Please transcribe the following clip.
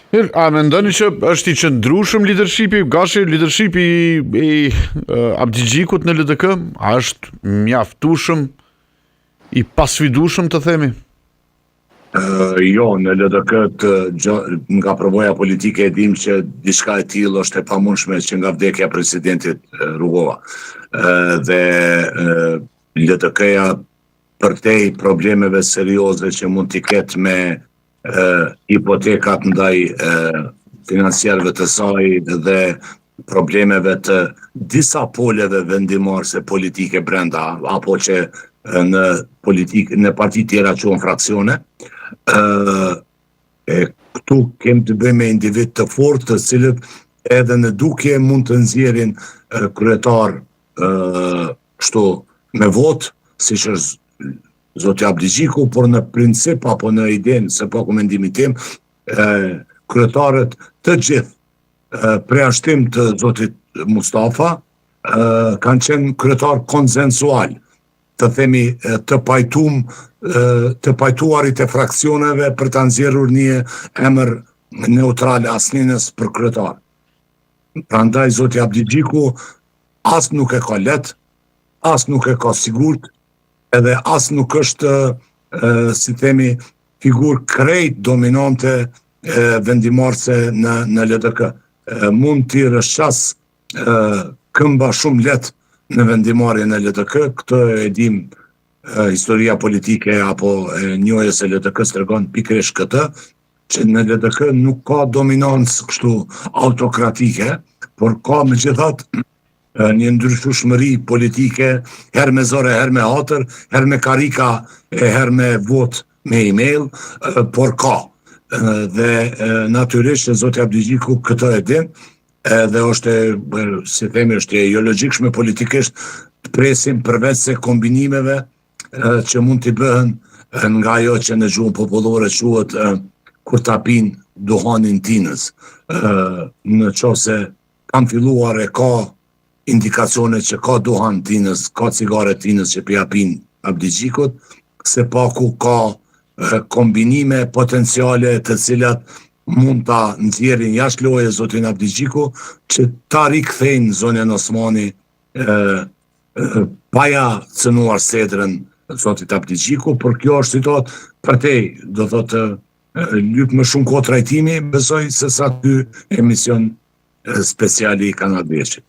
A mendoni që është i qëndrueshëm leadershipi, gashi leadershipi i Abdigjikut në LDK? A është mjaftueshëm, i pasfidueshëm të themi? Jo, në LDK nga përvoja politike e dim që diçka e tillë është e pamundshme që nga vdekja e presidentit Rugova. Dhe LDK-ja përtej problemeve serioze që mund t'i ketë me hipotekat ndaj financiarëve të saj dhe problemeve të disa poleve vendimarrëse politike brenda, apo që në parti tjera quhen fraksione. Këtu kem të bëjmë me individ të fortë, të cilët edhe në dukje mund të nxjerrin kryetar kështu me votë, siç është Zoti Abdigjiku, por në princip apo në idenë, se po ku mendimin tim, kryetarët të gjithë preashtim të Zotit Mustafa kanë qenë kryetar konsensual, të themi të pajtuarit e fraksioneve për të nxjerrur një emër neutral asnjënës për kryetar. Prandaj Zoti Abdigjiku as nuk e ka lehtë, as nuk e ka sigurt, edhe as nuk është, si themi, figurë krejt dominante vendimarrëse në LDK. Mund t'i rrëshqas këmba shumë lehtë në vendimarrjen e LDK, këtë e dim, historia politike apo njohjes e LDK-s tregon pikërisht këtë, që në LDK nuk ka dominancë kështu autokratike, por ka megjithatë një ndryshueshmëri politike, her me zor e her me hatër, her me karika e her me vot me email, por ka. Dhe natyrisht Zoti Abdigjiku këtë e din, dhe është, si themi, është jo logjikshme politikisht të presim përveç se kombinimeve që mund t'i bëhen nga ajo që në gjuhën popullore quhet kur ta pin duhanin tinës. Në qoftë se kanë filluar e ka indikacione që ka duhan tinës, ka cigare tinës që pja pin Abdigjikut, se paku ka kombinime potenciale të cilat mund ta nxjerrin jashtë loje Zotin Abdigjiku, që ta rikthejnë zonën Osmani paja cënuar sedrën Zotit Abdigjiku, por kjo është situat përtej, do thotë lyp më shumë kohë trajtimi, besoj se sa ky emision speciali i Kanal Veshit.